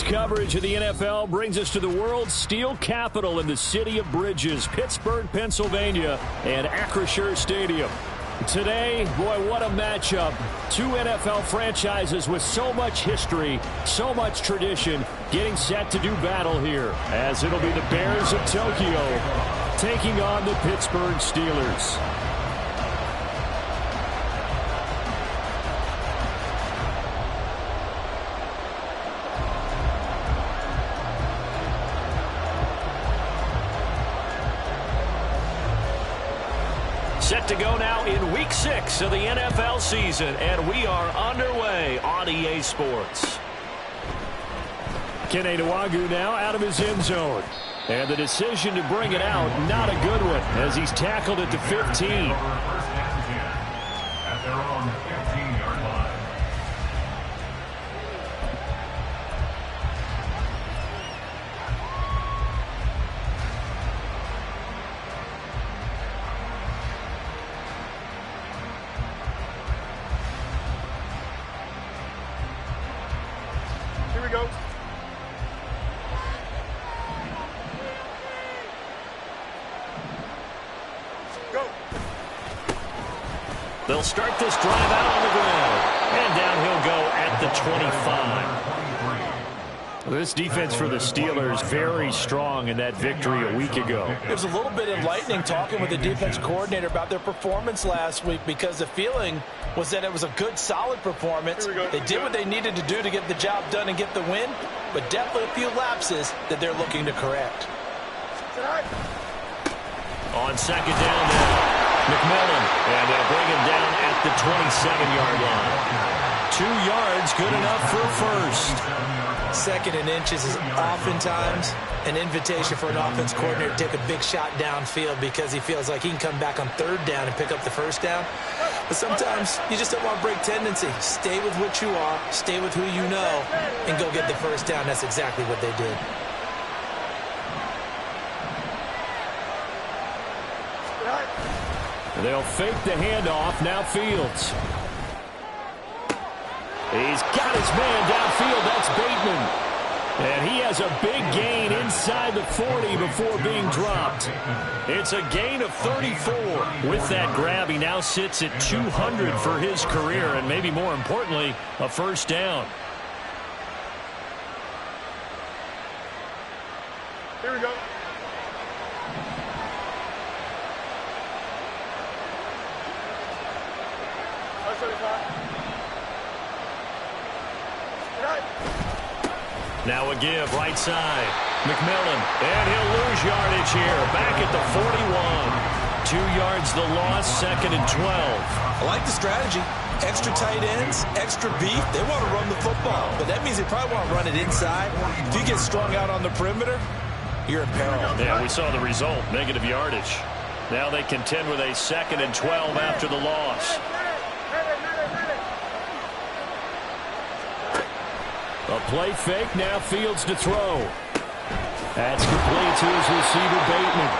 coverage of the NFL brings us to the world's steel capital in the city of bridges, Pittsburgh, Pennsylvania, and Acrisure Stadium. Today, boy, what a matchup. Two NFL franchises with so much history, so much tradition, getting set to do battle here, as it'll be the Bears of Tokyo taking on the Pittsburgh Steelers. Set to go now in Week 6 of the NFL season, and we are underway on EA Sports. Kene Nwangwu now out of his end zone. And the decision to bring it out, not a good one, as he's tackled at the 15. At their own 15-yard line. Here we go. Go. They'll start this drive out on the ground. And down he'll go at the 25. This defense for the Steelers very strong in that victory a week ago. It was a little bit enlightening talking with the defense coordinator about their performance last week, because the feeling was that it was a good, solid performance. They did what they needed to do to get the job done and get the win, but definitely a few lapses that they're looking to correct. On second down now, McMillan, and they'll bring him down at the 27-yard line. 2 yards, good enough for a first. Second and inches is oftentimes an invitation for an offense coordinator to take a big shot downfield because he feels like he can come back on third down and pick up the first down. But sometimes you just don't want to break tendency. Stay with what you are, stay with who you know, and go get the first down. That's exactly what they did. They'll fake the handoff. Now Fields. He's got his man downfield. That's Bateman. And he has a big gain inside the 40 before being dropped. It's a gain of 34. With that grab, he now sits at 200 for his career, and maybe more importantly, a first down. Here we go. Now a give, right side. McMillan, and he'll lose yardage here. Back at the 41. 2 yards the loss, second and 12. I like the strategy. Extra tight ends, extra beef. They want to run the football, but that means they probably want to run it inside. If you get strung out on the perimeter, you're in peril. Yeah, we saw the result, negative yardage. Now they contend with a second and 12 after the loss. A play fake, now Fields to throw. That's complete to his receiver, Bateman.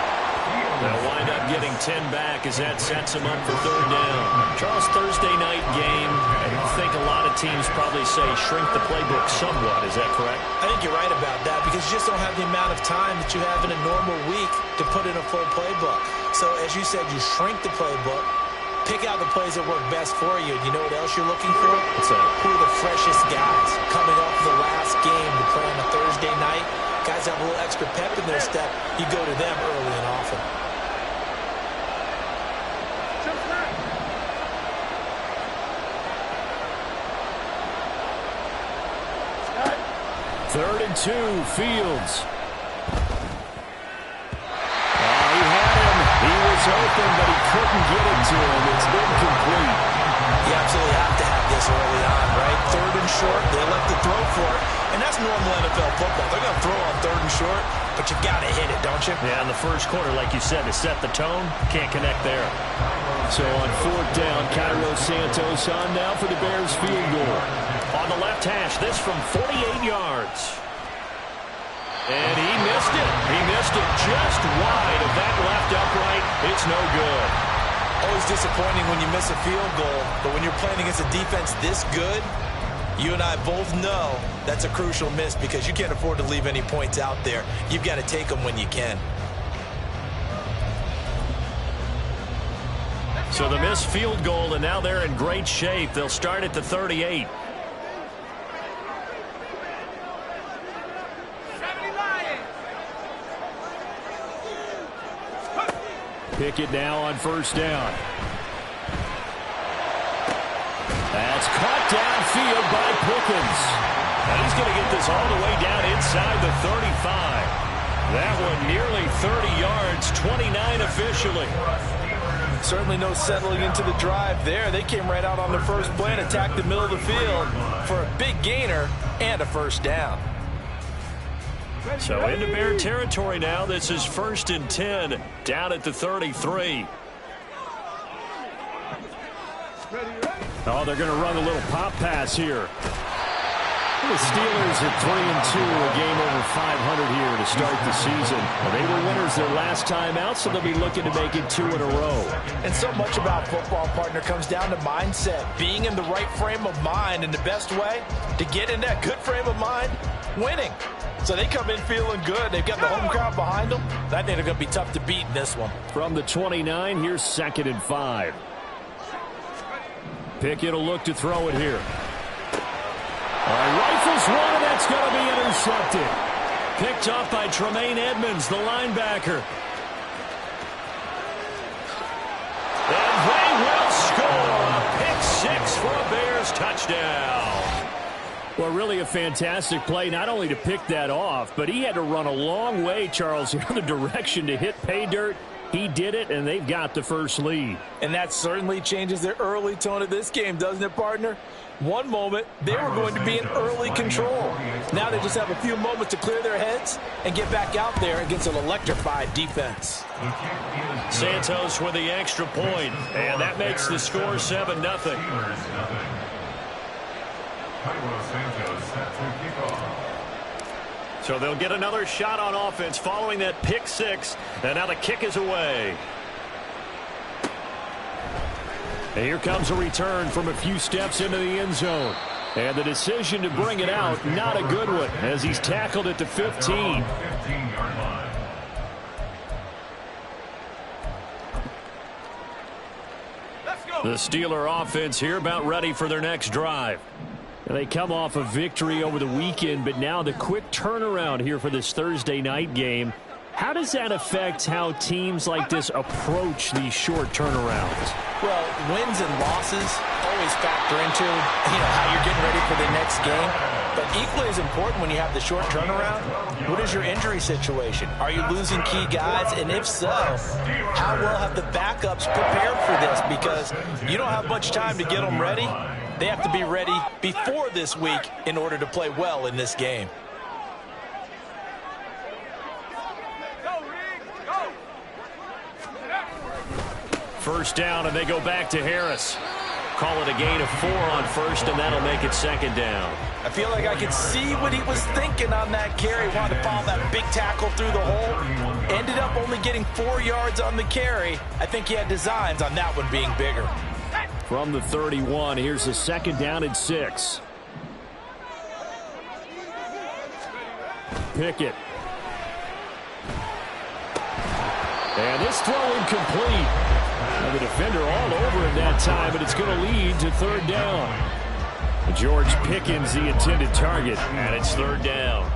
They'll wind up getting 10 back as that sets him up for third down. Charles, Thursday night game, I think a lot of teams probably say shrink the playbook somewhat. Is that correct? I think you're right about that, because you just don't have the amount of time that you have in a normal week to put in a full playbook. So as you said, you shrink the playbook, pick out the plays that work best for you. And you know what else you're looking for? What's that? Who are the freshest guys coming off the last game to play on a Thursday night? Guys have a little extra pep in their step. You go to them early and often. Third and 2, Fields. He had him. He was open, but he couldn't get it to him. It's incomplete. You absolutely have to have this early on, right? Third and short, they elect to throw for it. And that's normal NFL football. They're going to throw on third and short, but you got to hit it, don't you? Yeah, in the first quarter, like you said, to set the tone, can't connect there. So on fourth down, Cairo Santos on now for the Bears field goal. On the left hash, this from 48 yards. And he missed it. He missed it just wide of that left upright. It's no good. Always disappointing when you miss a field goal, but when you're playing against a defense this good, You and I both know that's a crucial miss because you can't afford to leave any points out there. You've got to take them when you can. So the missed field goal, and now they're in great shape. They'll start at the 38. Pickett now on first down. That's caught downfield by Pickens. And he's going to get this all the way down inside the 35. That one nearly 30 yards, 29 officially. Certainly no settling into the drive there. They came right out on the first play and attacked the middle of the field for a big gainer and a first down. So into Bear territory now. This is 1st and 10 down at the 33. Oh, they're going to run a little pop pass here. The Steelers at 3-2, a game over 500 here to start the season. Well, they were winners their last time out, so they'll be looking to make it 2 in a row. And so much about football, partner, comes down to mindset. Being in the right frame of mind, and the best way to get in that good frame of mind, winning. So they come in feeling good. They've got the home crowd behind them. I think they're going to be tough to beat in this one. From the 29, here's 2nd and 5. Pickett will look to throw it here. Rifles one, and that's going to be intercepted. Picked up by Tremaine Edmonds, the linebacker. And they will score a pick 6 for a Bears touchdown. Well, really a fantastic play, not only to pick that off, but he had to run a long way, Charles, in the direction to hit pay dirt. He did it, and they've got the first lead. And that certainly changes the early tone of this game, doesn't it, partner? One moment, they were going to be in early control. Now they just have a few moments to clear their heads and get back out there against an electrified defense. Santos with the extra point, and that makes the score 7-0. So they'll get another shot on offense following that pick 6, and now the kick is away. And here comes a return from a few steps into the end zone. And the decision to bring it out, not a good one, as he's tackled at the 15. The Steeler offense here about ready for their next drive. They come off a victory over the weekend, but now the quick turnaround here for this Thursday night game. How does that affect how teams like this approach these short turnarounds? Well, wins and losses always factor into, how you're getting ready for the next game. But equally as important when you have the short turnaround, what is your injury situation? Are you losing key guys? And if so, how well have the backups prepared for this? Because you don't have much time to get them ready. They have to be ready before this week in order to play well in this game. First down, and they go back to Harris. Call it a gain of 4 on first, and that'll make it 2nd down. I feel like I could see what he was thinking on that carry. Wanted to follow that big tackle through the hole. Ended up only getting 4 yards on the carry. I think he had designs on that one being bigger. From the 31, here's a 2nd down and 6. Pickett. And this throw incomplete. Now the defender all over him that time, but it's going to lead to 3rd down. George Pickens, the intended target, and it's 3rd down.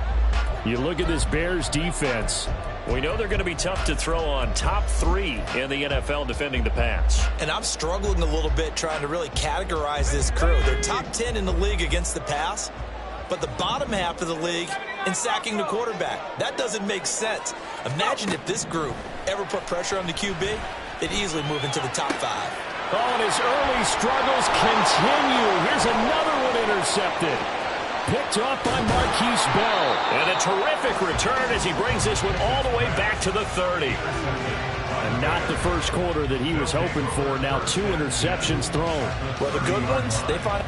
You look at this Bears defense. We know they're going to be tough to throw on. Top 3 in the NFL defending the pass. And I'm struggling a little bit trying to really categorize this crew. They're top 10 in the league against the pass, but the bottom half of the league in sacking the quarterback. That doesn't make sense. Imagine if this group ever put pressure on the QB, they'd easily move into the top 5. Oh, and his early struggles continue. Here's another one intercepted. Picked off by Marquise Bell. And a terrific return as he brings this one all the way back to the 30. And not the first quarter that he was hoping for. Now 2 interceptions thrown. Well, the good ones, they find...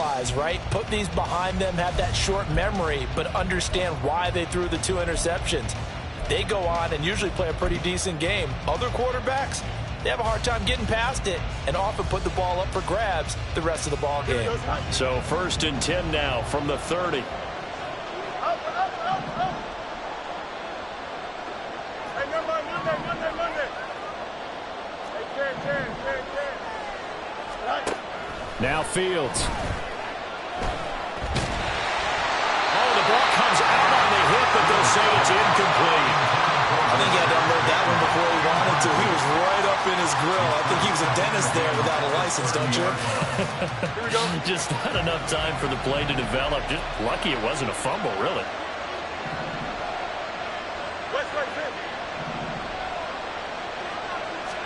realize, right? Put these behind them, have that short memory, but understand why they threw the 2 interceptions. They go on and usually play a pretty decent game. Other quarterbacks, they have a hard time getting past it and often put the ball up for grabs the rest of the ball game. So 1st and 10 now from the 30. Now Fields. Oh, the ball comes out on the hip, but they'll say it's incomplete. I think he had to unload that one before he wanted to. He was right up in his grill. I think he was a dentist there without a license, don't you? Here we go. Just not enough time for the play to develop. Just lucky it wasn't a fumble, really. West,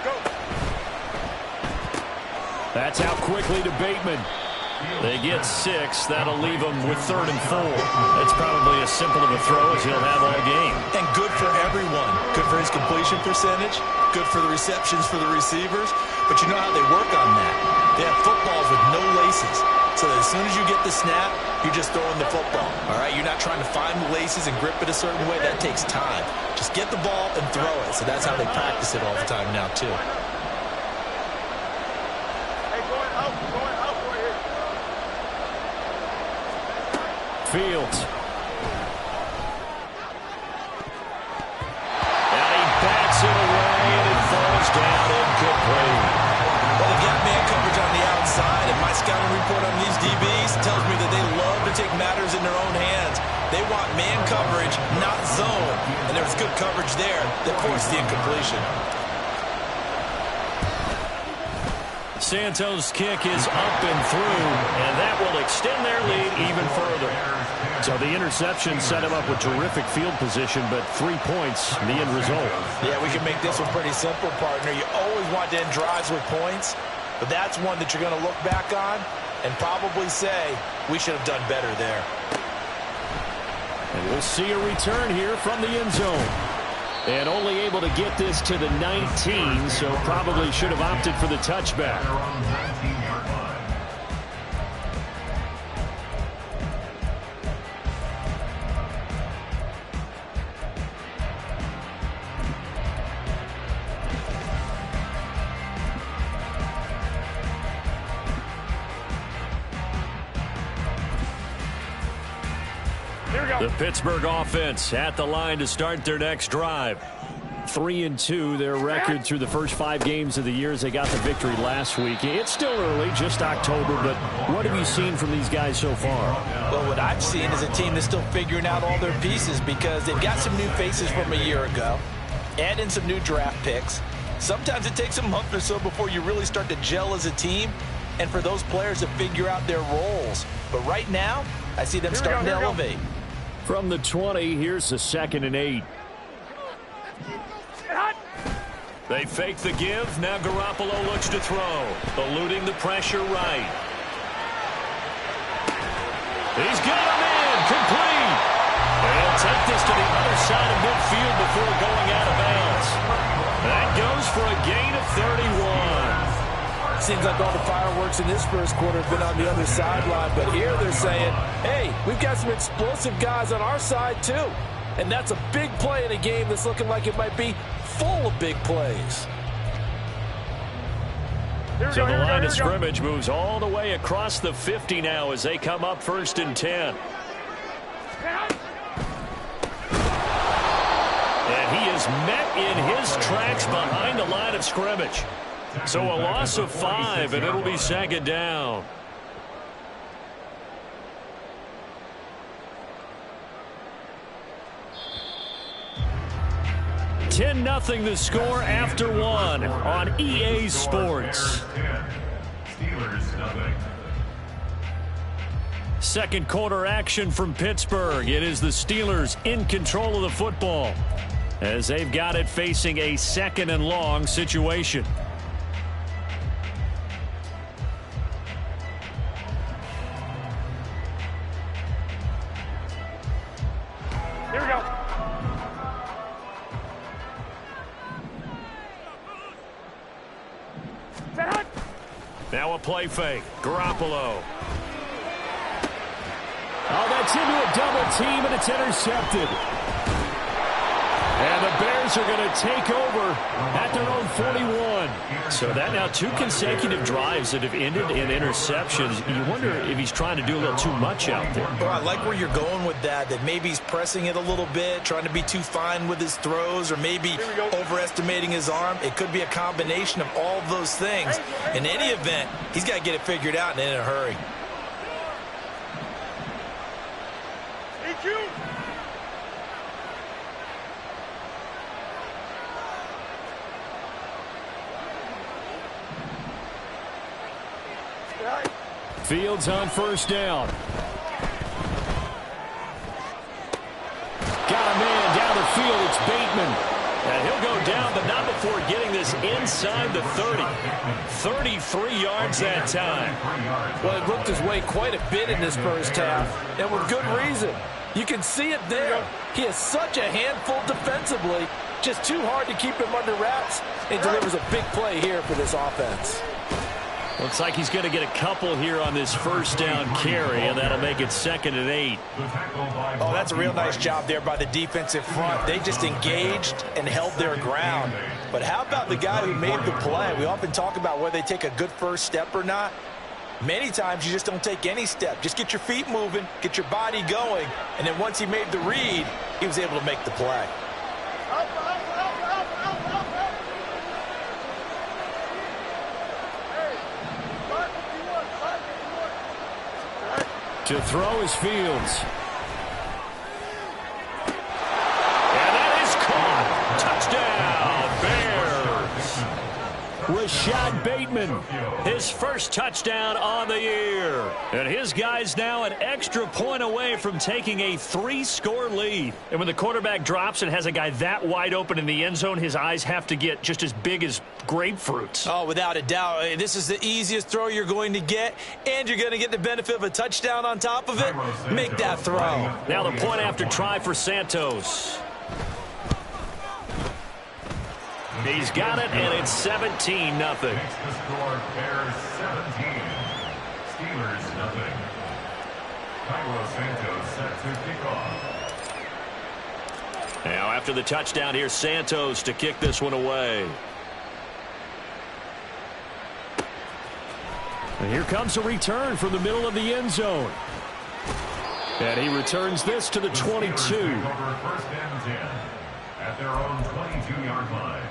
go. That's out quickly to Bateman. They get 6. That'll leave them with 3rd and 4. That's probably as simple of a throw as he'll have all game. And good for everyone. Good for his completion percentage. Good for the receptions for the receivers. But you know how they work on that. They have footballs with no laces. So that as soon as you get the snap, you're just throwing the football. All right? You're not trying to find the laces and grip it a certain way. That takes time. Just get the ball and throw it. So that's how they practice it all the time now, too. Fields. And he bats it away, and it falls down incomplete. Well, they've got man coverage on the outside, and my scouting report on these DBs tells me that they love to take matters in their own hands. They want man coverage, not zone. And there was good coverage there that forced the incompletion. Santos' kick is up and through, and that will extend their lead even further. So the interception set him up with terrific field position, but 3 points, the end result. Yeah, we can make this one pretty simple, partner. You always want to end drives with points, but that's one that you're going to look back on and probably say, we should have done better there. And we'll see a return here from the end zone. And only able to get this to the 19, so probably should have opted for the touchback. The Pittsburgh offense at the line to start their next drive. 3-2, their record through the first 5 games of the year as they got the victory last week. It's still early, just October, but what have you seen from these guys so far? Well, what I've seen is a team that's still figuring out all their pieces because they've got some new faces from a year ago, add in some new draft picks. Sometimes it takes a month or so before you really start to gel as a team and for those players to figure out their roles. But right now, I see them starting to elevate. From the 20, here's the 2nd and 8. They fake the give. Now Garoppolo looks to throw. Eluding the pressure right. He's got him in. Complete. And he'll take this to the other side of midfield before going out of bounds. That goes for a gain of 31. Seems like all the fireworks in this first quarter have been on the other sideline, but here they're saying, hey, we've got some explosive guys on our side too. And that's a big play in a game that's looking like it might be full of big plays. So the line of scrimmage moves all the way across the 50 now as they come up 1st and 10. And he is met in his tracks behind the line of scrimmage. So a loss of 5, and it'll be 2nd down. $10-0 the score after 1 on EA Sports. Second quarter action from Pittsburgh. It is the Steelers in control of the football as they've got it facing a 2nd and long situation. Here we go. Now a play fake. Garoppolo. Oh, that's into a double team, and it's intercepted. And the Bears are going to take over at their own 41. So that now 2 consecutive drives that have ended in interceptions. You wonder if he's trying to do a little too much out there. Well, I like where you're going with that maybe he's pressing it a little bit, trying to be too fine with his throws, or maybe overestimating his arm. It could be a combination of all of those things. In any event, he's got to get it figured out and in a hurry. Fields on first down. Got a man down the field. It's Bateman. And he'll go down, but not before getting this inside the 30. 33 yards that time. Well, it looked his way quite a bit in this first half, and with good reason. You can see it there. He is such a handful defensively. Just too hard to keep him under wraps. It delivers a big play here for this offense. Looks like he's going to get a couple here on this first down carry, and that'll make it 2nd and 8. Oh, that's a real nice job there by the defensive front. They just engaged and held their ground. But how about the guy who made the play? We often talk about whether they take a good first step or not. Many times you just don't take any step. Just get your feet moving, get your body going, and then once he made the read, he was able to make the play. To throw is Fields. And that is caught. Touchdown, Bears. Rashad Bateman, his first touchdown on the year. And his guys now an extra point away from taking a 3-score lead. And when the quarterback drops and has a guy that wide open in the end zone, his eyes have to get just as big as grapefruits. Oh, without a doubt. This is the easiest throw you're going to get, and you're going to get the benefit of a touchdown on top of it. Make that throw. Now the point after try for Santos. He's got it, and it's 17-0. Makes the score Bears 17, Steelers 0. Cairo Santos set to kick off. Now after the touchdown, here's Santos to kick this one away. And here comes a return from the middle of the end zone. And he returns this to the 22. Over 1st and 10 at their own 22-yard line.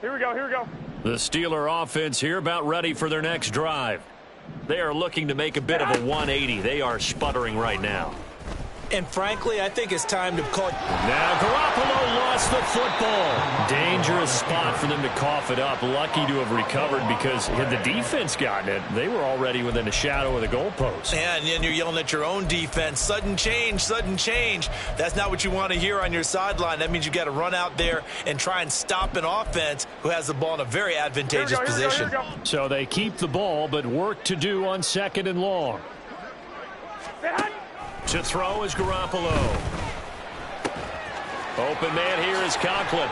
Here we go, here we go. The Steeler offense here about ready for their next drive. They are looking to make a bit of a 180. They are sputtering right now. And frankly, I think it's time to call. Now Garoppolo lost the football. Dangerous spot for them to cough it up. Lucky to have recovered because had the defense gotten it, they were already within a shadow of the goalpost. Yeah, and then you're yelling at your own defense. Sudden change, sudden change. That's not what you want to hear on your sideline. That means you've got to run out there and try and stop an offense who has the ball in a very advantageous position. So they keep the ball, but work to do on 2nd and long. To throw is Garoppolo. Open man here is Conklin.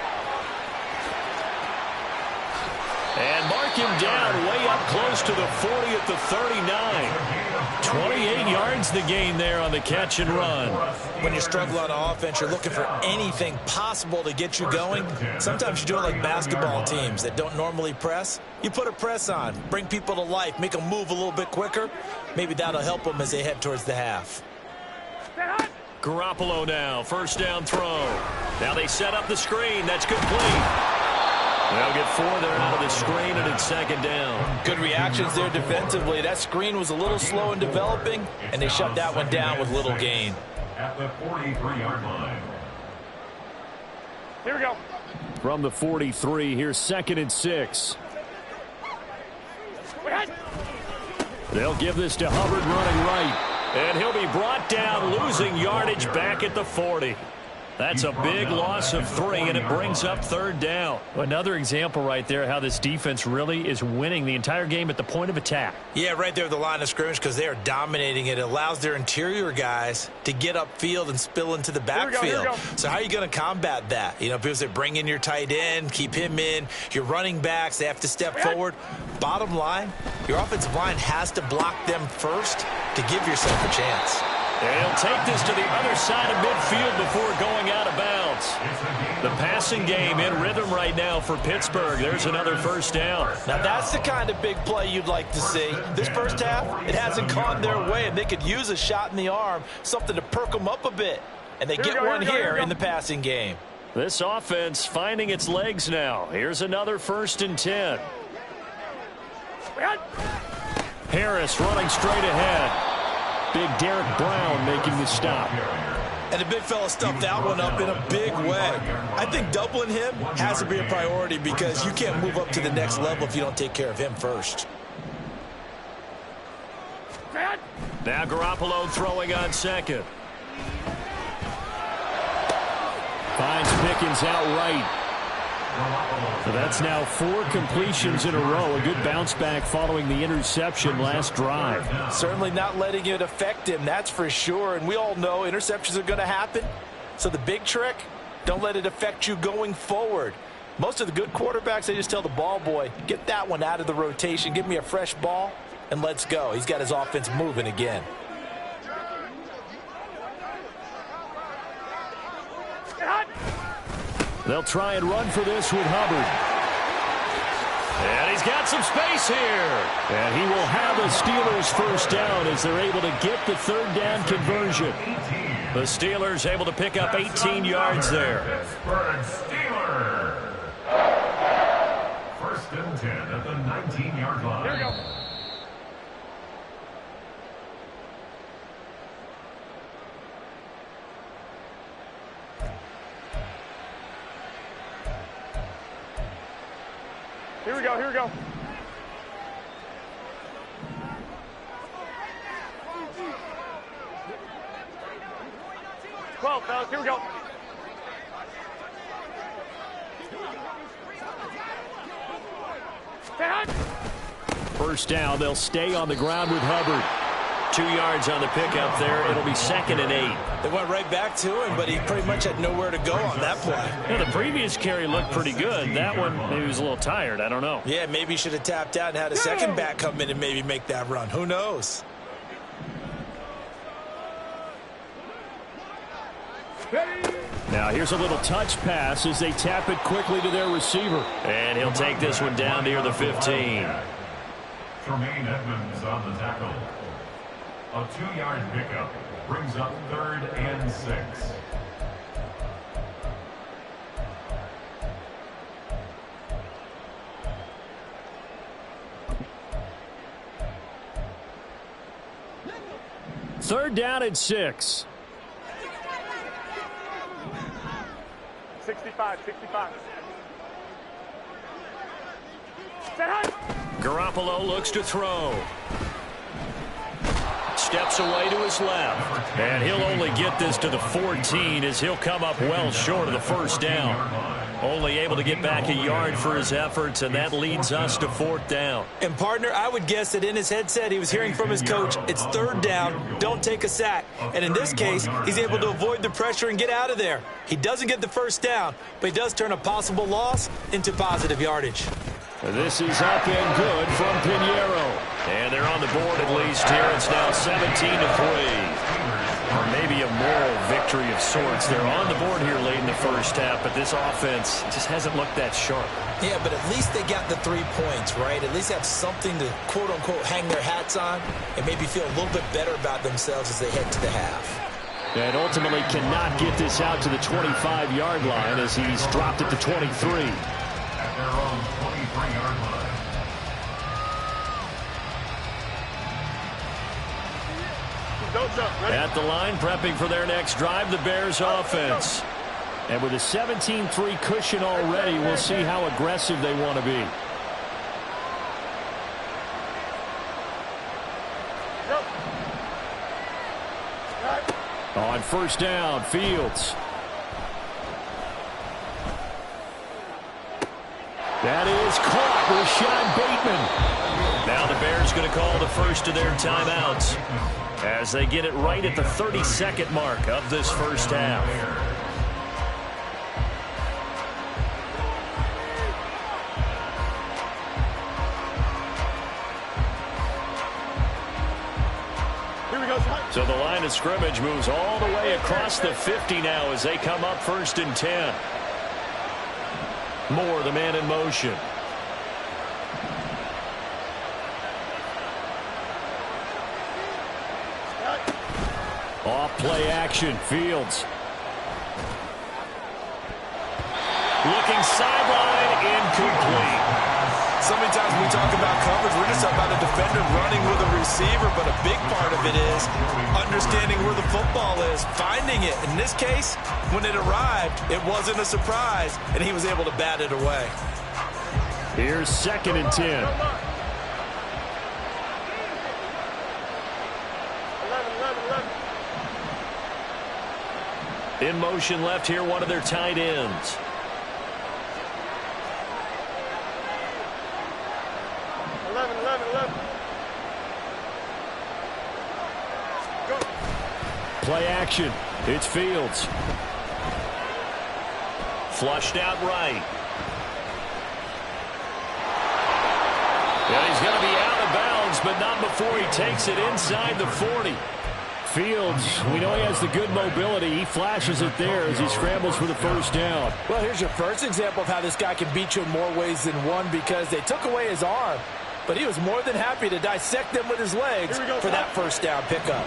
And mark him down way up close to the 40 at the 39. 28 yards the gain there on the catch and run. When you struggle on offense, you're looking for anything possible to get you going. Sometimes you do it like basketball teams that don't normally press. You put a press on, bring people to life, make them move a little bit quicker. Maybe that'll help them as they head towards the half. Garoppolo now, first down throw. Now they set up the screen. That's complete. They'll get 4 there out of the screen, and it's 2nd down. Good reactions there defensively. That screen was a little slow in developing, and they shut that one down with little gain. At the 43-yard line. Here we go. From the 43, here's 2nd and 6. They'll give this to Hubbard running right. And he'll be brought down, losing yardage back at the 40. That's a big loss of 3, and it brings up 3rd down. Another example right there how this defense really is winning the entire game at the point of attack. Yeah, right there at the line of scrimmage because they are dominating it. It allows their interior guys to get upfield and spill into the backfield. So how are you going to combat that? You know, because they bring in your tight end, keep him in. Your running backs, they have to step forward. Bottom line, your offensive line has to block them first to give yourself a chance. They'll take this to the other side of midfield before going out of bounds. The passing game in rhythm right now for Pittsburgh. There's another 1st down. Now, that's the kind of big play you'd like to see. This first half, it hasn't gone their way, and they could use a shot in the arm, something to perk them up a bit. And they get one here in the passing game. This offense finding its legs now. Here's another 1st and 10. Harris running straight ahead. Big Derek Brown making the stop. And the big fella stuffed that one up in a big way. I think doubling him has to be a priority because you can't move up to the next level if you don't take care of him first. Now Garoppolo throwing on 2nd. Finds Pickens outright. So that's now 4 completions in a row. A good bounce back following the interception last drive. Certainly not letting it affect him, that's for sure. And we all know interceptions are going to happen. So the big trick, don't let it affect you going forward. Most of the good quarterbacks, they just tell the ball boy, get that one out of the rotation, give me a fresh ball, and let's go. He's got his offense moving again. They'll try and run for this with Hubbard. And he's got some space here. And he will have the Steelers 1st down as they're able to get the 3rd down conversion. The Steelers able to pick up 18 yards there. Pittsburgh Steelers. 1st and 10 at the 19-yard line. Here we go. Here we go, here we go. Well, fellas, here we go. First down, they'll stay on the ground with Hubbard. 2 yards on the pickup there. It'll be 2nd and 8. They went right back to him, but he pretty much had nowhere to go on that play. Yeah, the previous carry looked pretty good. That one, maybe he was a little tired. I don't know. Yeah, maybe he should have tapped out and had a second back come in and maybe make that run. Who knows? Now here's a little touch pass as they tap it quickly to their receiver. And he'll take this one down near the 15. Tremaine Edmonds on the tackle. A 2-yard pickup brings up 3rd and 6. Third down and 6. 65. Garoppolo looks to throw. Steps away to his left. And he'll only get this to the 14 as he'll come up well short of the 1st down. Only able to get back a yard for his efforts, and that leads us to 4th down. And, partner, I would guess that in his headset he was hearing from his coach, it's 3rd down, don't take a sack. And in this case, he's able to avoid the pressure and get out of there. He doesn't get the 1st down, but he does turn a possible loss into positive yardage. This is up and good from Pinheiro. And they're on the board at least here. It's now 17-3. Or maybe a moral victory of sorts. They're on the board here late in the first half, but this offense just hasn't looked that sharp. Yeah, but at least they got the 3 points, right? At least have something to, quote-unquote, hang their hats on and maybe feel a little bit better about themselves as they head to the half. And ultimately cannot get this out to the 25-yard line as he's dropped it to 23. At their own 23-yard line. At the line, prepping for their next drive, the Bears offense. And with a 17-3 cushion already, we'll see how aggressive they want to be. On 1st down, Fields. That is caught. Rashad Bateman. Now the Bears going to call the first of their timeouts as they get it right at the 30-second mark of this first half. So the line of scrimmage moves all the way across the 50 now as they come up 1st and 10. Moore, the man in motion. Off play action, Fields. Looking sideline, incomplete. So many times when we talk about coverage, we're just talking about a defender running with a receiver, but a big part of it is understanding where the football is, finding it. In this case, when it arrived, it wasn't a surprise, and he was able to bat it away. Here's 2nd and 10. 11. In motion left here, one of their tight ends. Play action. It's Fields. Flushed out right. And he's going to be out of bounds, but not before he takes it inside the 40. Fields, we know he has the good mobility. He flashes it there as he scrambles for the first down. Well, here's your first example of how this guy can beat you in more ways than one, because they took away his arm, but he was more than happy to dissect them with his legs for that first down pickup.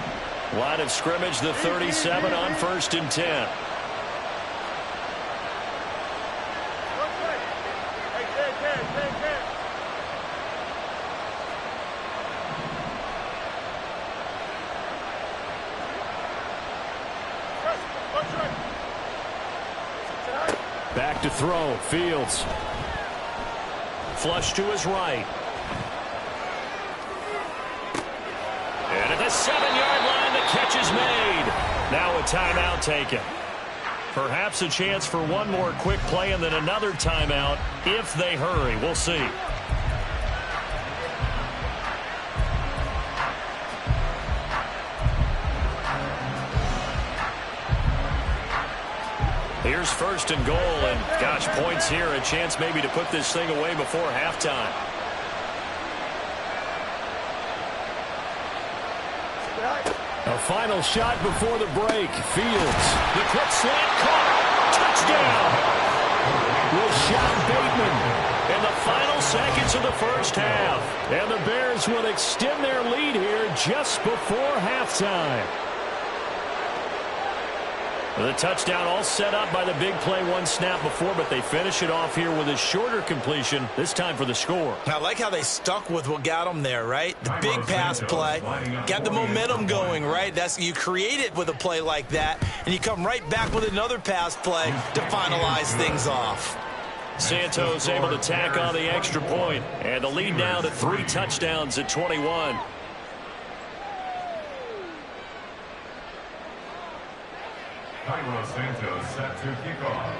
Line of scrimmage, the 37 on 1st and 10. Back to throw, Fields. Flush to his right. And at the 7-yard line, the catch is made. Now a timeout taken. Perhaps a chance for one more quick play and then another timeout if they hurry. We'll see. Here's 1st and goal, and gosh, points here, a chance maybe to put this thing away before halftime. A final shot before the break. Fields. The quick slant caught. Touchdown. Rashad Bateman. In the final seconds of the first half. And the Bears will extend their lead here just before halftime. The touchdown all set up by the big play one snap before, but they finish it off here with a shorter completion, this time for the score. I like how they stuck with what got them there, right? The big pass play, got the momentum going, right? You create it with a play like that, and you come right back with another pass play to finalize things off. Santos able to tack on the extra point, and the lead now to 3 touchdowns at 21. Cairo Santos set to kick off.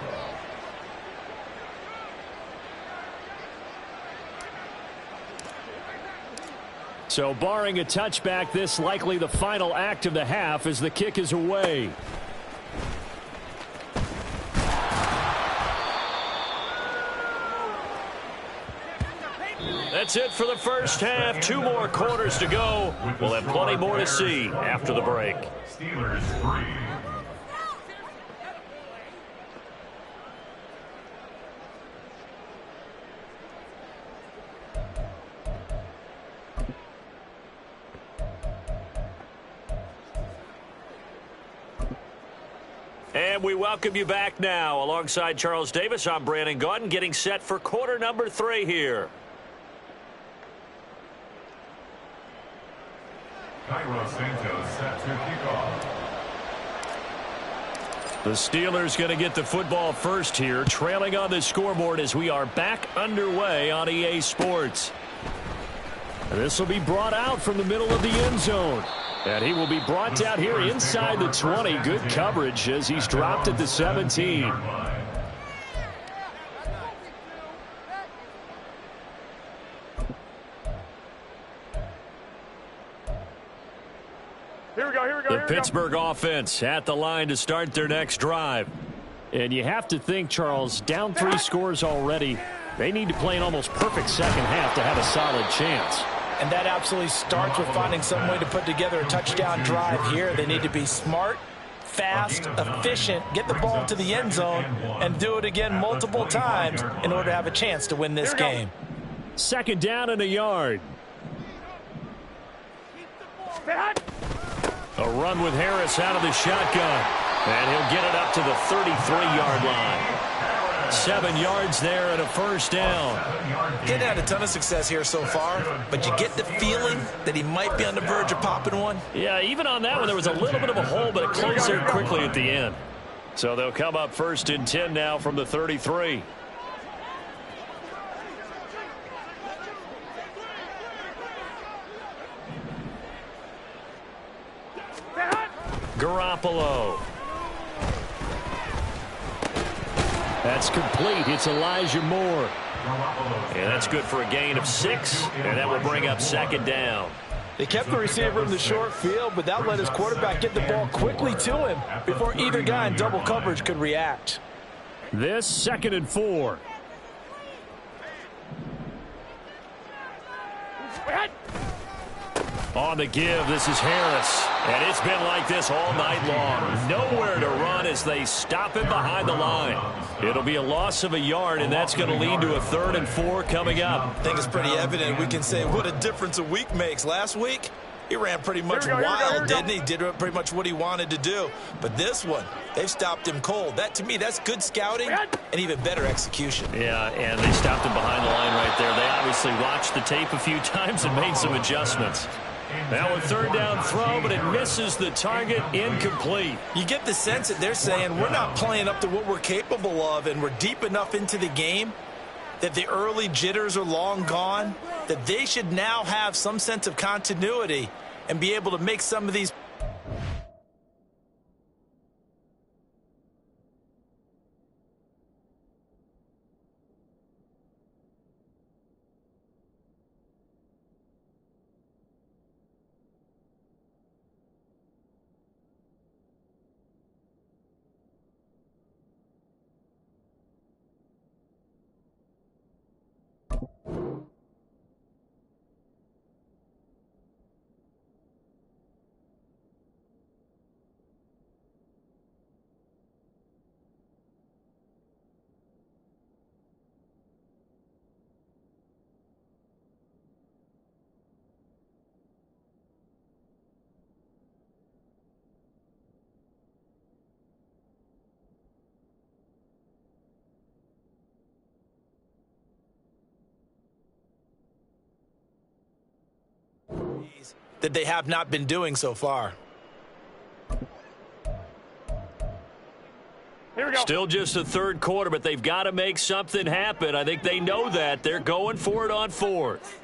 So barring a touchback, this likely the final act of the half as the kick is away. That's it for the first half. 2 more quarters to go. We'll have plenty more to see after the break. Steelers 3. And we welcome you back now. Alongside Charles Davis, I'm Brandon Gaudin, getting set for quarter number 3 here. Cairo Santos set to kick off. The Steelers going to get the football first here, trailing on the scoreboard as we are back underway on EA Sports. And this will be brought out from the middle of the end zone. And he will be brought down here inside the 20. Good coverage as he's dropped at the 17. Pittsburgh offense at the line to start their next drive. And you have to think, Charles, down 3 scores already. They need to play an almost perfect second half to have a solid chance. And that absolutely starts with finding some way to put together a touchdown drive here. They need to be smart, fast, efficient, get the ball to the end zone, and do it again multiple times in order to have a chance to win this game. Second down and a yard. A run with Harris out of the shotgun. And he'll get it up to the 33-yard line. 7 yards there and a first down. Getting had a ton of success here so far, but you get the feeling that he might be on the verge of popping one. Yeah, even on that one, there was a little bit of a hole, but it closed there quickly at the end. So they'll come up 1st and 10 now from the 33. Garoppolo. That's complete. It's Elijah Moore. And that's good for a gain of 6, and that will bring up 2nd down. They kept the receiver in the short field, but that let his quarterback get the ball quickly to him before either guy in double coverage could react. This 2nd and 4. On the give, this is Harris. And it's been like this all night long. Nowhere to run as they stop him behind the line. It'll be a loss of a yard, and that's going to lead to a 3rd and 4 coming up. I think it's pretty evident. We can say what a difference a week makes. Last week, he ran pretty much wild, didn't he? Did pretty much what he wanted to do. But this one, they've stopped him cold. That, to me, that's good scouting and even better execution. Yeah, and they stopped him behind the line right there. They obviously watched the tape a few times and made some adjustments. Now a 3rd down throw, but it misses the target, incomplete. You get the sense that they're saying we're not playing up to what we're capable of, and we're deep enough into the game that the early jitters are long gone, that they should now have some sense of continuity and be able to make some of these. That they have not been doing so far. Here we go. Still just the 3rd quarter, but they've got to make something happen. I think they know that. They're going for it on 4th.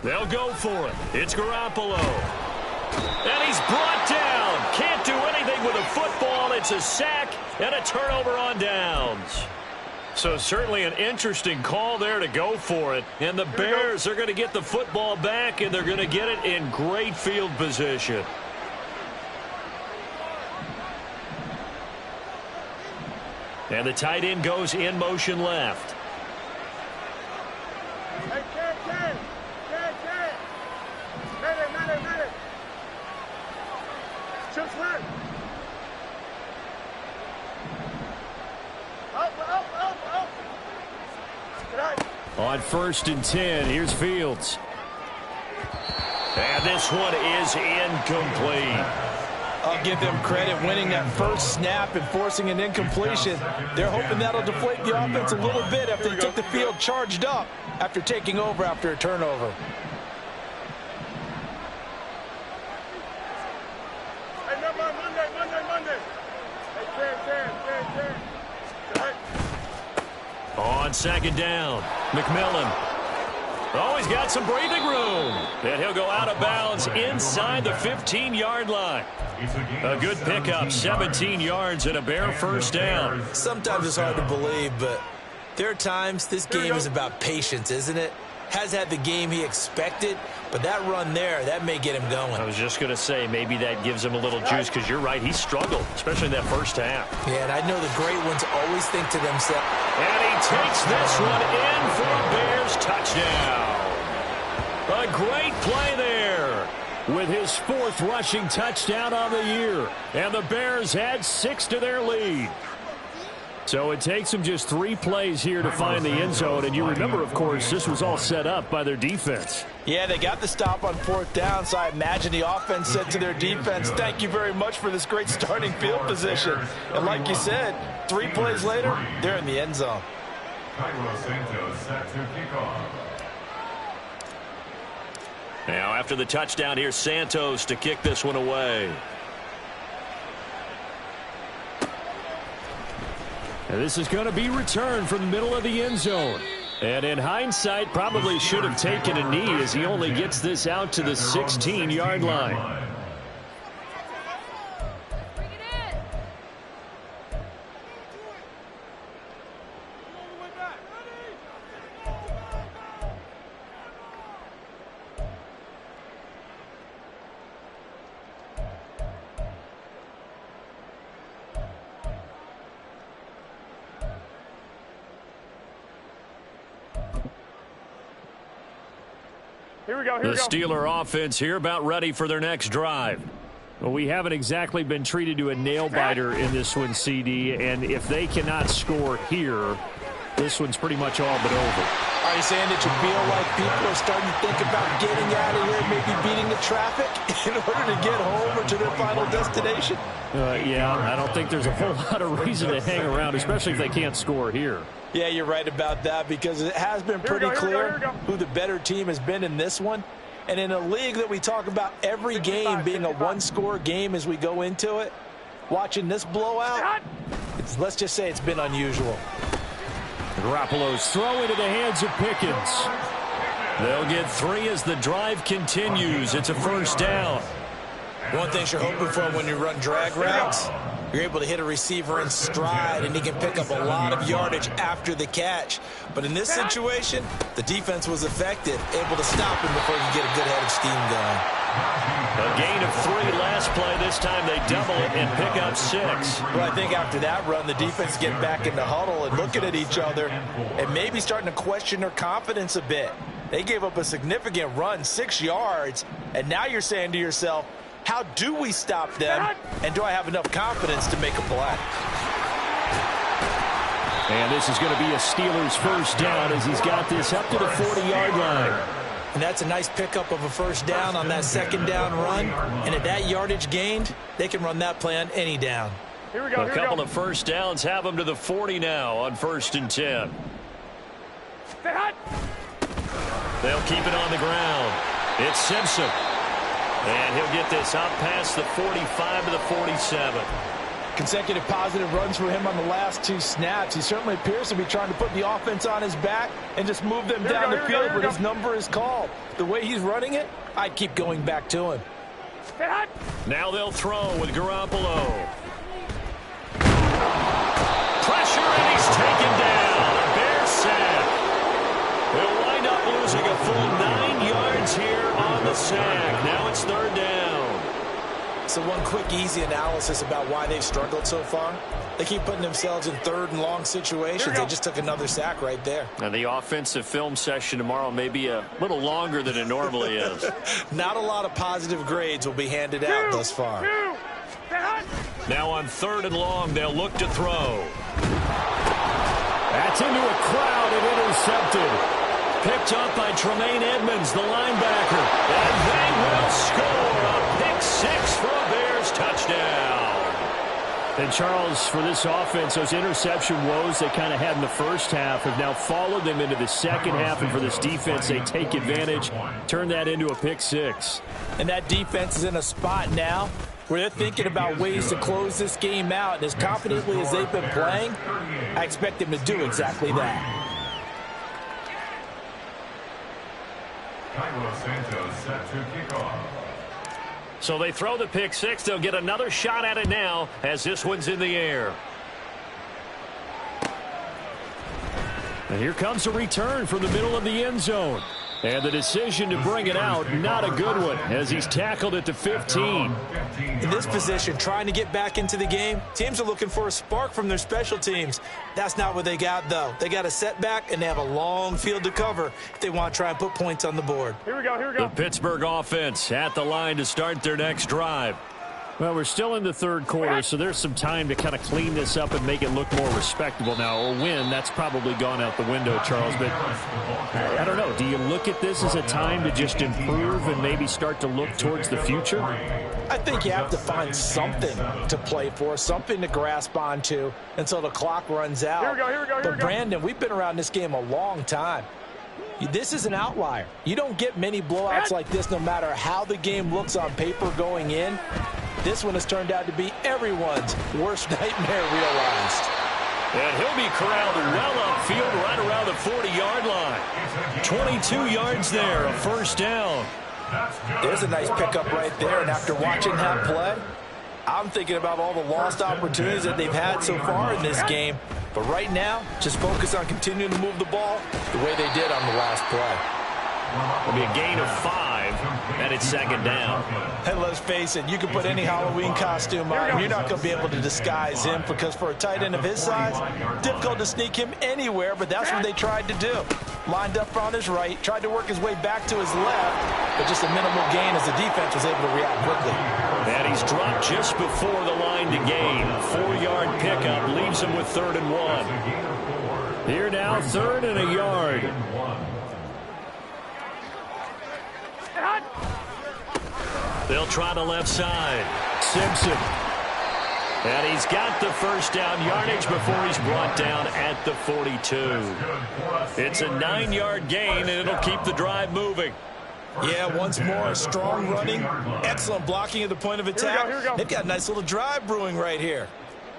They'll go for it. It's Garoppolo. And he's brought down. Can't do anything with a football. It's a sack and a turnover on downs. So certainly an interesting call there to go for it. And the Bears are going to get the football back, and they're going to get it in great field position. And the tight end goes in motion left. Hey, Ken. Minute. Chips left. On 1st and 10, here's Fields. And this one is incomplete. I'll give them credit winning that first snap and forcing an incompletion. They're hoping that'll deflate the offense a little bit after they took the field charged up after taking over after a turnover. Hey, Monday. Hey, Ken. On 2nd down, McMillan. Oh, he's got some breathing room. And he'll go out of bounds inside the 15-yard line. A good pickup, 17 yards and a Bear first down. Sometimes it's hard to believe, but there are times this game is about patience, isn't it? has had the game he expected, but that run there, that may get him going. I was just going to say, maybe that gives him a little juice, because you're right, he struggled, especially in that first half. Yeah, and I know the great ones always think to themselves. And he takes this one in for a Bears touchdown. A great play there with his 4th rushing touchdown on the year. And the Bears add 6 to their lead. So it takes them just 3 plays here to find the end zone. And you remember, of course, this was all set up by their defense. Yeah, they got the stop on 4th down, so I imagine the offense said to their defense, thank you very much for this great starting field position. And like you said, 3 plays later, they're in the end zone. Cairo Santos set to kick off. Now, after the touchdown, here's Santos to kick this one away. And this is going to be returned from the middle of the end zone. And in hindsight, probably should have taken a knee, as he only gets this out to the 16-yard line. The Steeler offense here about ready for their next drive. Well, we haven't exactly been treated to a nail-biter in this one, CD, and if they cannot score here, this one's pretty much all but over. Are you saying that you feel like people are starting to think about getting out of here, maybe beating the traffic in order to get home or to their final destination? Yeah, I don't think there's a whole lot of reason to hang around, especially if they can't score here. Yeah, you're right about that, because it has been pretty clear who the better team has been in this one. And in a league that we talk about every game being a one-score game as we go into it, watching this blowout, let's just say it's been unusual. Garoppolo's throw into the hands of Pickens. They'll get 3 as the drive continues. It's a first down. One thing you're hoping for when you run drag routes, you're able to hit a receiver in stride, and he can pick up a lot of yardage after the catch. But in this situation, the defense was effective, able to stop him before he get a good head of steam going. A gain of 3 last play. This time they double it and pick up 6. Well, I think after that run, the defense get back in the huddle and looking at each other and maybe starting to question their confidence a bit. They gave up a significant run, 6 yards, and now you're saying to yourself, how do we stop them, and do I have enough confidence to make a play? And this is going to be a Steelers first down as he's got this up to the 40-yard line. And that's a nice pickup of a first down on that second down run. And at that yardage gained, they can run that play on any down. A couple of first downs have them to the 40 now on 1st and 10. They'll keep it on the ground. It's Simpson. And he'll get this out past the 45 to the 47. Consecutive positive runs for him on the last 2 snaps. He certainly appears to be trying to put the offense on his back and just move them down the field where his number is called. The way he's running it, I'd keep going back to him. Now they'll throw with Garoppolo. Pressure, and he's taken down. A Bears sack. They'll wind up losing a full 9 yards here on the sack. Now it's 3rd down. So one quick, easy analysis about why they've struggled so far. They keep putting themselves in 3rd and long situations. They just took another sack right there. And the offensive film session tomorrow may be a little longer than it normally is. Not a lot of positive grades will be handed out thus far. Now on 3rd and long, they'll look to throw. That's into a crowd and intercepted. Picked up by Tremaine Edmonds, the linebacker. And they will score a pick 6 for a Bears touchdown. And Charles, for this offense, those interception woes they kind of had in the first half have now followed them into the second half. And for this defense, they take advantage, turn that into a pick 6. And that defense is in a spot now where they're thinking about ways to close this game out. And as confidently as they've been playing, I expect them to do exactly that. Cairo Santos set to kick off. So they throw the pick 6. They'll get another shot at it now as this one's in the air. And here comes a return from the middle of the end zone. And the decision to bring it out, not a good one, as he's tackled at the 15. In this position, trying to get back into the game, teams are looking for a spark from their special teams. That's not what they got, though. They got a setback, and they have a long field to cover if they want to try and put points on the board. Here we go, here we go. The Pittsburgh offense at the line to start their next drive. Well, we're still in the third quarter, so there's some time to kind of clean this up and make it look more respectable. Now, a win, that's probably gone out the window, Charles. But I don't know. Do you look at this as a time to just improve and maybe start to look towards the future? I think you have to find something to play for, something to grasp onto until the clock runs out. Here we go, here we go, here we But, go. Brandon, we've been around this game a long time. This is an outlier. You don't get many blowouts like this no matter how the game looks on paper going in. This one has turned out to be everyone's worst nightmare realized. And he'll be corralled well upfield right around the 40-yard line. 22 yards there, a first down. There's a nice pickup right there, and after watching that play, I'm thinking about all the lost opportunities that they've had so far in this game. But right now, just focus on continuing to move the ball the way they did on the last play. It'll be a gain of 5, and it's second down. And let's face it, you can put any Halloween costume on, you're not going to be able to disguise him, because for a tight end of his size, difficult to sneak him anywhere, but that's what they tried to do. Lined up on his right, tried to work his way back to his left, but just a minimal gain as the defense was able to react quickly. And he's dropped just before the line to gain. 4-yard pickup leaves him with 3rd and 1. Here now, 3rd and a yard. They'll try the left side. Simpson. And he's got the first down yardage before he's brought down at the 42. It's a 9-yard gain, and it'll keep the drive moving. Yeah, once more, strong running, excellent blocking at the point of attack. Here we go. They've got a nice little drive brewing right here.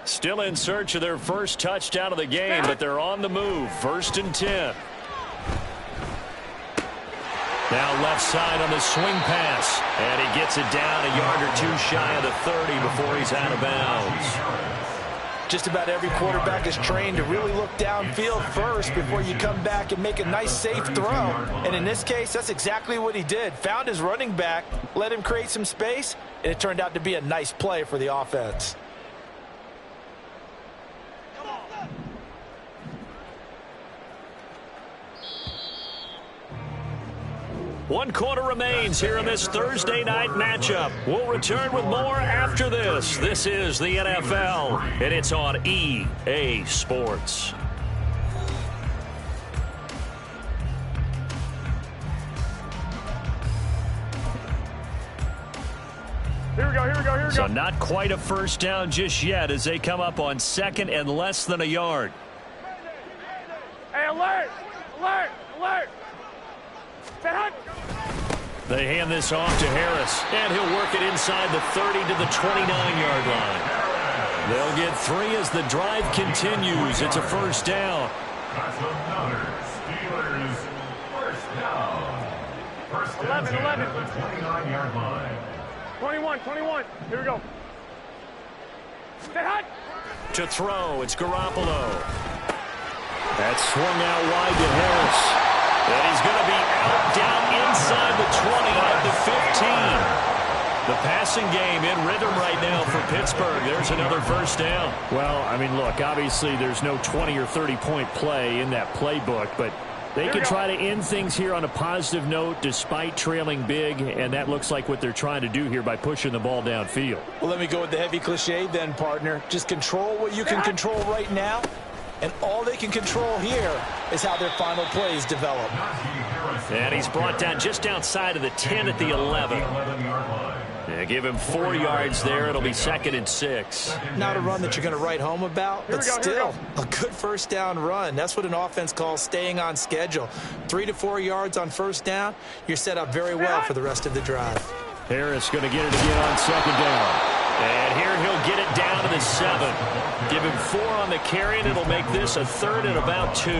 Still in search of their first touchdown of the game, but they're on the move. 1st and 10. Now left side on the swing pass. And he gets it down a yard or 2 shy of the 30 before he's out of bounds. Just about every quarterback is trained to really look downfield first before you come back and make a nice, safe throw. And in this case, that's exactly what he did. Found his running back, let him create some space, and it turned out to be a nice play for the offense. One quarter remains here in this Thursday night matchup. We'll return with more after this. This is the NFL, and it's on EA Sports. Here we go, here we go, here we So go. not quite a first down just yet as they come up on 2nd and less than a yard. Hey, alert! Alert! Alert! Set hunt! They hand this off to Harris, and he'll work it inside the 30 to the 29-yard line. They'll get 3 as the drive continues. It's a first down. That's another Steelers first down. First and 10 at the 29-yard line. 21. Here we go. Set hunt! To throw, it's Garoppolo. That's swung out wide to Harris. And he's going to be out down inside the 20 at the 15. The passing game in rhythm right now for Pittsburgh. There's another first down. Well, I mean, look, obviously there's no 20 or 30-point play in that playbook, but they can try to end things here on a positive note despite trailing big, and that looks like what they're trying to do here by pushing the ball downfield. Well, let me go with the heavy cliche then, partner. Just control what you can control right now, and all they can control here is how their final plays develop. And he's brought down just outside of the 10 at the 11. Yeah, give him 4 yards there. It'll be 2nd and 6. Not a run that you're going to write home about, but still a good first down run. That's what an offense calls staying on schedule. 3 to 4 yards on first down, you're set up very well for the rest of the drive. Harris going to get it again on 2nd down. And here he'll get it down to the 7. Give him 4 on the carry, and it'll make this a 3rd and about 2.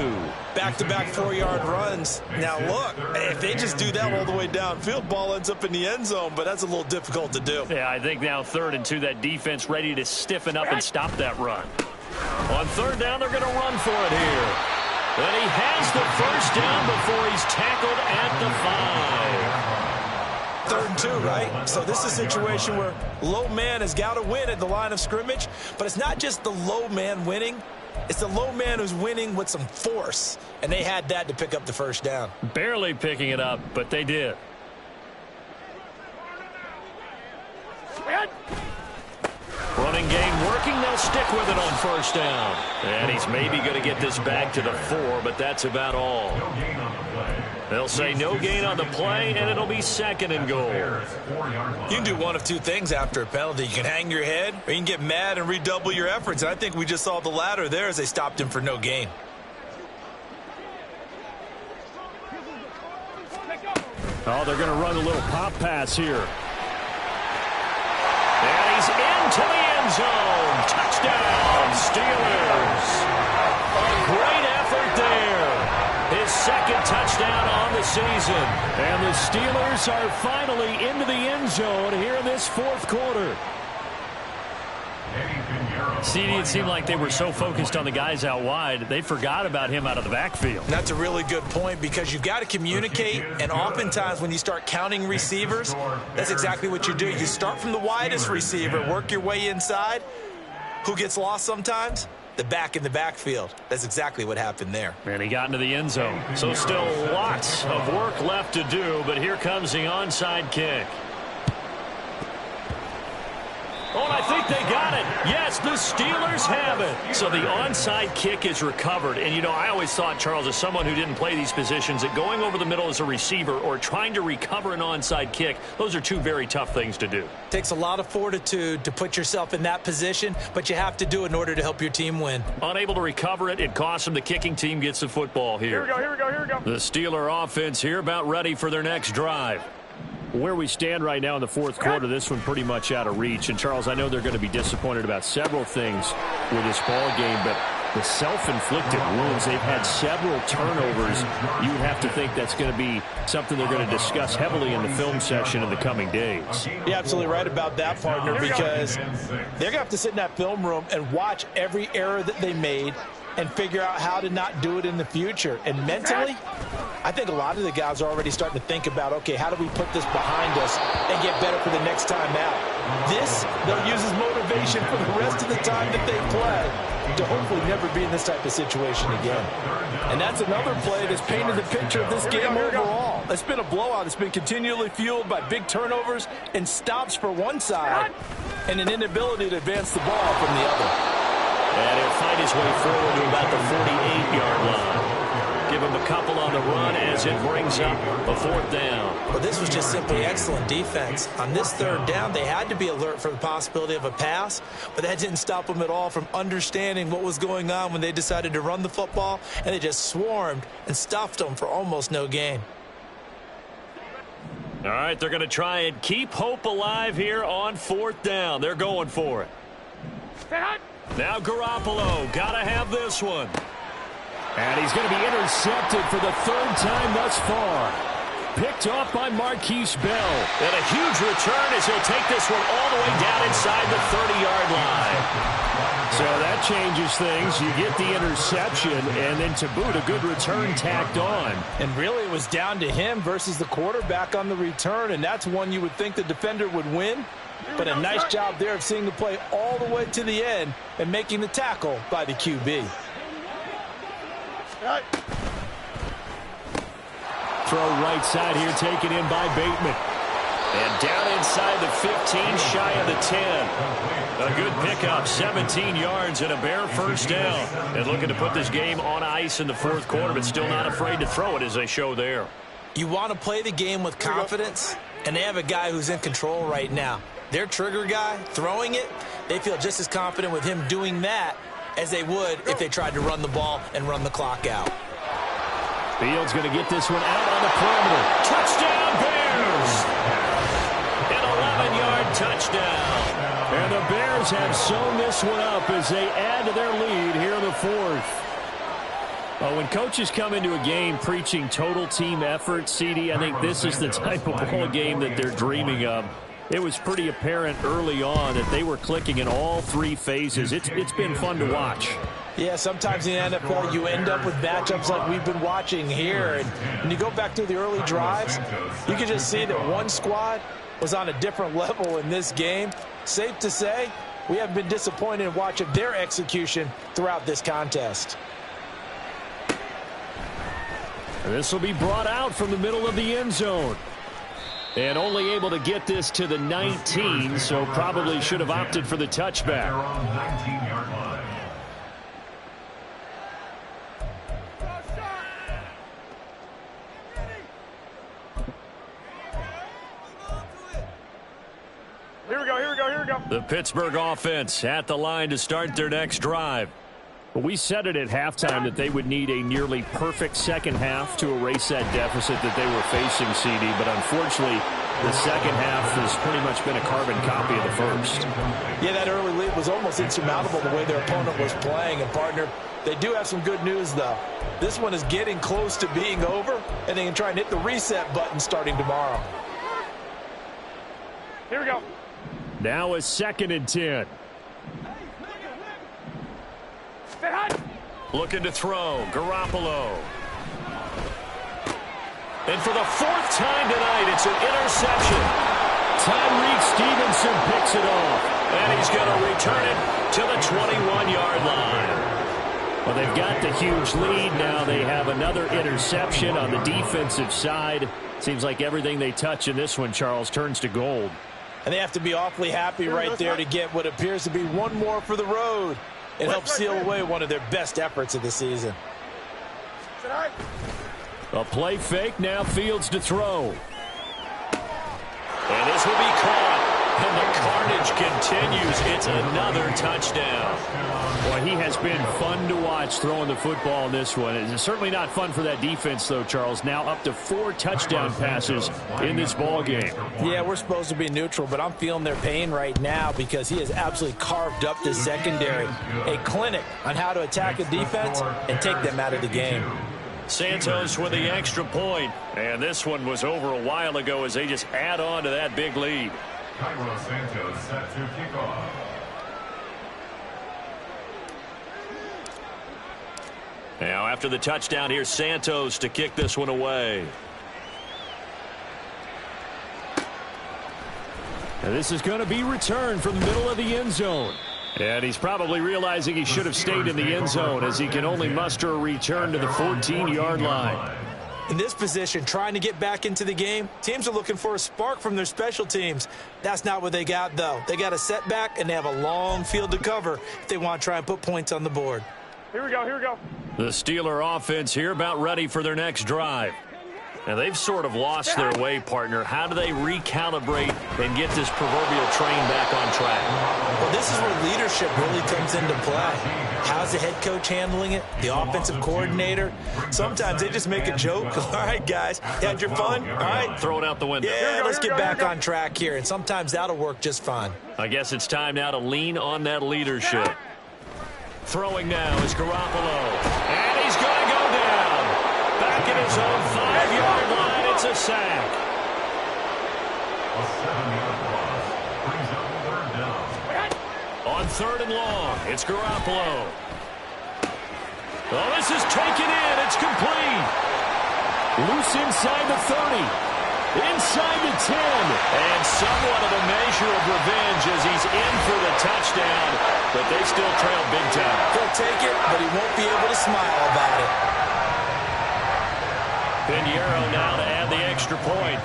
Back-to-back 4-yard runs. Now, look, if they just do that all the way downfield, ball ends up in the end zone, but that's a little difficult to do. Yeah, I think now 3rd and 2, that defense ready to stiffen up and stop that run. On 3rd down, they're going to run for it here. And he has the first down before he's tackled at the 5. 3rd and 2, right? So this is a situation where low man has got to win at the line of scrimmage, but it's not just the low man winning. It's the low man who's winning with some force, and they had that to pick up the first down. Barely picking it up, but they did. Running game working. They'll stick with it on first down. And he's maybe going to get this back to the 4, but that's about all. They'll say no gain on the play, and it'll be 2nd and goal. You can do one of two things after a penalty. You can hang your head, or you can get mad and redouble your efforts. And I think we just saw the latter there as they stopped him for no gain. Oh, they're going to run a little pop pass here. And he's into the end zone. Touchdown, Steelers. A great effort there. His 2nd touchdown on the season. And the Steelers are finally into the end zone here in this 4th quarter. CD, it seemed like they were so focused on the guys out wide, they forgot about him out of the backfield. That's a really good point because you've got to communicate, and oftentimes when you start counting receivers, that's exactly what you do. You start from the widest receiver, work your way inside. Who gets lost sometimes? The back in the backfield. That's exactly what happened there. And he got into the end zone. So still lots of work left to do, but here comes the onside kick. Oh, and I think they got it. Yes, the Steelers have it. So the onside kick is recovered. And, you know, I always thought, Charles, as someone who didn't play these positions, that going over the middle as a receiver or trying to recover an onside kick, those are two very tough things to do. Takes a lot of fortitude to put yourself in that position, but you have to do it in order to help your team win. Unable to recover it, it costs them. The kicking team gets the football here. Here we go. The Steeler offense here about ready for their next drive. Where we stand right now in the 4th quarter, this one pretty much out of reach. And, Charles, I know they're going to be disappointed about several things with this ball game, but the self-inflicted wounds, they've had several turnovers. You would have to think that's going to be something they're going to discuss heavily in the film session in the coming days. You're absolutely right about that, partner, because they're going to have to sit in that film room and watch every error that they made and figure out how to not do it in the future. And mentally, I think a lot of the guys are already starting to think about, okay, how do we put this behind us and get better for the next time out? This, they'll use as motivation for the rest of the time that they play to hopefully never be in this type of situation again. And that's another play that's painted the picture of this game overall. It's been a blowout. It's been continually fueled by big turnovers and stops for one side and an inability to advance the ball from the other. And he'll find his way forward to about the 48-yard line. Give him a couple on the run as it brings up a 4th down. Well, this was just simply excellent defense. On this 3rd down, they had to be alert for the possibility of a pass, but that didn't stop them at all from understanding what was going on when they decided to run the football, and they just swarmed and stuffed them for almost no gain. All right, they're going to try and keep hope alive here on 4th down. They're going for it. Now Garoppolo, got to have this one. And he's going to be intercepted for the 3rd time thus far. Picked off by Marquise Bell. And a huge return as he'll take this one all the way down inside the 30-yard line. So that changes things. You get the interception, and then to boot, a good return tacked on. And really, it was down to him versus the quarterback on the return, and that's one you would think the defender would win. But a nice job there of seeing the play all the way to the end and making the tackle by the QB. Throw right side here, taken in by Bateman. And down inside the 15, shy of the 10. A good pickup, 17 yards and a bare first down. And looking to put this game on ice in the 4th quarter, but still not afraid to throw it as they show there. You want to play the game with confidence, and they have a guy who's in control right now. Their trigger guy, throwing it, they feel just as confident with him doing that as they would if they tried to run the ball and run the clock out. Fields going to get this one out on the perimeter. Touchdown, Bears! An 11-yard touchdown. And the Bears have sewn this one up as they add to their lead here in the 4th. Well, when coaches come into a game preaching total team effort, CD, I think this is the type of ball game that they're dreaming of. It was pretty apparent early on that they were clicking in all 3 phases. It's been fun to watch. Yeah, sometimes in the NFL you end up with matchups like we've been watching here. And when you go back through the early drives, you can just see that one squad was on a different level in this game. Safe to say, we haven't been disappointed in watching their execution throughout this contest. This will be brought out from the middle of the end zone. And only able to get this to the 19, so probably should have opted for the touchback. They're on 19-yard line. Here we go, here we go, here we go. The Pittsburgh offense at the line to start their next drive. Well, we said it at halftime that they would need a nearly perfect second half to erase that deficit that they were facing, CD. But unfortunately, the second half has pretty much been a carbon copy of the first. Yeah, that early lead was almost insurmountable the way their opponent was playing. And, partner, they do have some good news, though. This one is getting close to being over, and they can try and hit the reset button starting tomorrow. Here we go. Now a 2nd and 10. Stay hot. Looking to throw, Garoppolo. And for the 4th time tonight, it's an interception. Tyreek Stevenson picks it off, and he's going to return it to the 21-yard line. Well, they've got the huge lead. Now they have another interception on the defensive side. Seems like everything they touch in this one, Charles, turns to gold. And they have to be awfully happy right there to get what appears to be one more for the road. It helps seal away one of their best efforts of the season. A play fake, now Fields to throw. And this will be caught. And the carnage continues. It's another touchdown. Boy, he has been fun to watch throwing the football in this one. It's certainly not fun for that defense, though, Charles. Now up to 4 touchdown passes in this ball game. Yeah, we're supposed to be neutral, but I'm feeling their pain right now because he has absolutely carved up the secondary. A clinic on how to attack a defense and take them out of the game. Santos with the extra point. And this one was over a while ago as they just add on to that big lead. Cairo Santos set to kick off. Now after the touchdown, here's Santos to kick this one away. And this is going to be returned from the middle of the end zone. And he's probably realizing he should have stayed in the end zone as he can only muster a return to the 14-yard line. In this position, trying to get back into the game, teams are looking for a spark from their special teams. That's not what they got, though. They got a setback, and they have a long field to cover if they want to try and put points on the board. Here we go, here we go. The Steeler offense here about ready for their next drive. Now, they've sort of lost their way, partner. How do they recalibrate and get this proverbial train back on track? Well, this is where leadership really comes into play. How's the head coach handling it? The offensive coordinator? Sometimes they just make a joke. All right, guys, you had your fun? All right. Throw it out the window. Yeah, let's get back on track here, and sometimes that'll work just fine. I guess it's time now to lean on that leadership. Throwing now is Garoppolo. And he's going to go down. Back at his own 5-yard line, it's a sack. A 7-yard loss brings up 3rd down. On 3rd and long, it's Garoppolo. Oh, this is taken in. It's complete. Loose inside the 30. Inside the 10. And somewhat of a measure of revenge as he's in for the touchdown. But they still trail big time. He'll take it, but he won't be able to smile about it. Pinheiro now to add the extra point.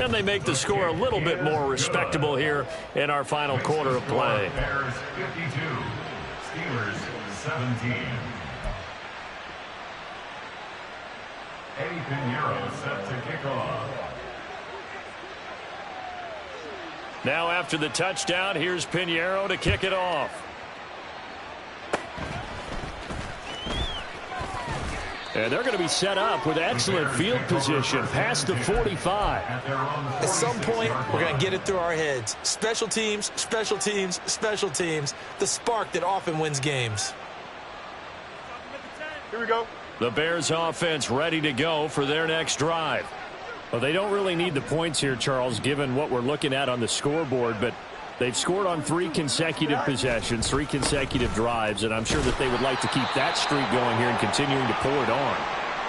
And they make the score a little bit more respectable here in our final quarter of play. Bears 52, Steelers 17. Eddie Pinheiro set to kick off. Now after the touchdown, here's Pinheiro to kick it off. And they're going to be set up with excellent field position past the 45. At some point, we're going to get it through our heads. Special teams, special teams, special teams. The spark that often wins games. Here we go. The Bears offense ready to go for their next drive. Well, they don't really need the points here, Charles, given what we're looking at on the scoreboard, but They've scored on 3 consecutive possessions, 3 consecutive drives, and I'm sure that they would like to keep that streak going here and continuing to pour it on.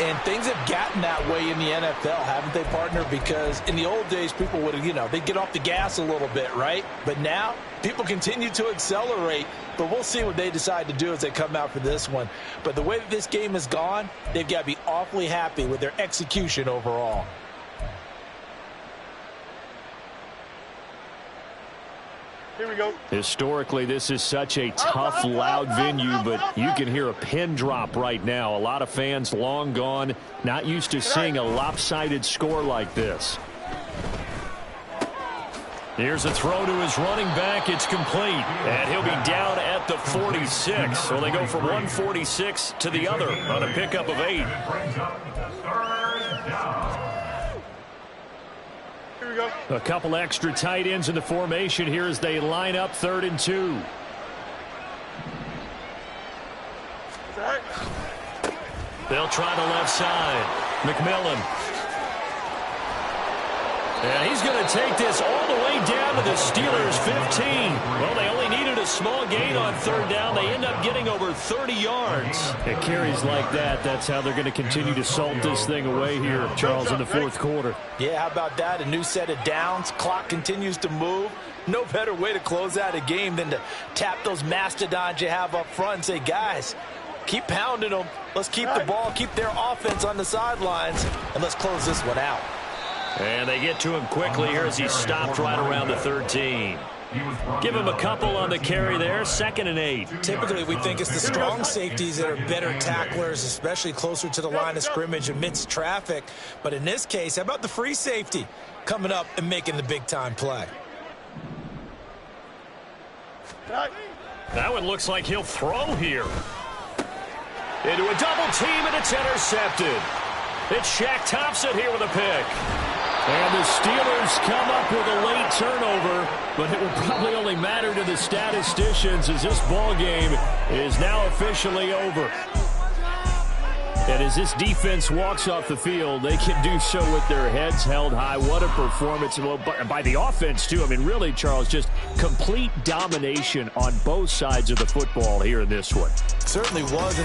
And things have gotten that way in the NFL, haven't they, partner? Because in the old days, people would, they'd get off the gas a little bit, right? But now, people continue to accelerate. But we'll see what they decide to do as they come out for this one. But the way that this game has gone, they've got to be awfully happy with their execution overall. Here we go. Historically, this is such a tough, loud venue, but you can hear a pin drop right now. A lot of fans long gone, not used to seeing a lopsided score like this. Here's a throw to his running back. It's complete, and he'll be down at the 46. So they go from 146 to the other on a pickup of 8. A couple extra tight ends in the formation here as they line up 3rd and 2. They'll try the left side. McMillan. And he's going to take this all the way down to the Steelers' 15. Well, they only needed a small gain on 3rd down. They end up getting over 30 yards. It carries like that. That's how they're going to continue to salt this thing away here, Charles, in the 4th quarter. Yeah, how about that? A new set of downs. Clock continues to move. No better way to close out a game than to tap those mastodons you have up front and say, guys, keep pounding them. Let's keep the ball, keep their offense on the sidelines, and let's close this one out. And they get to him quickly here as he's stopped right around the 13. Give him a couple on the carry there, 2nd and 8. Typically, we think it's the strong safeties that are better tacklers, especially closer to the line of scrimmage amidst traffic. But in this case, how about the free safety coming up and making the big-time play? That one looks like he'll throw here. Into a double team, and it's intercepted. It's Shaq Thompson here with a pick. And the Steelers come up with a late turnover, but it will probably only matter to the statisticians as this ball game is now officially over. And as this defense walks off the field, they can do so with their heads held high. What a performance by the offense, too. I mean, really, Charles, just complete domination on both sides of the football here in this one. Certainly was.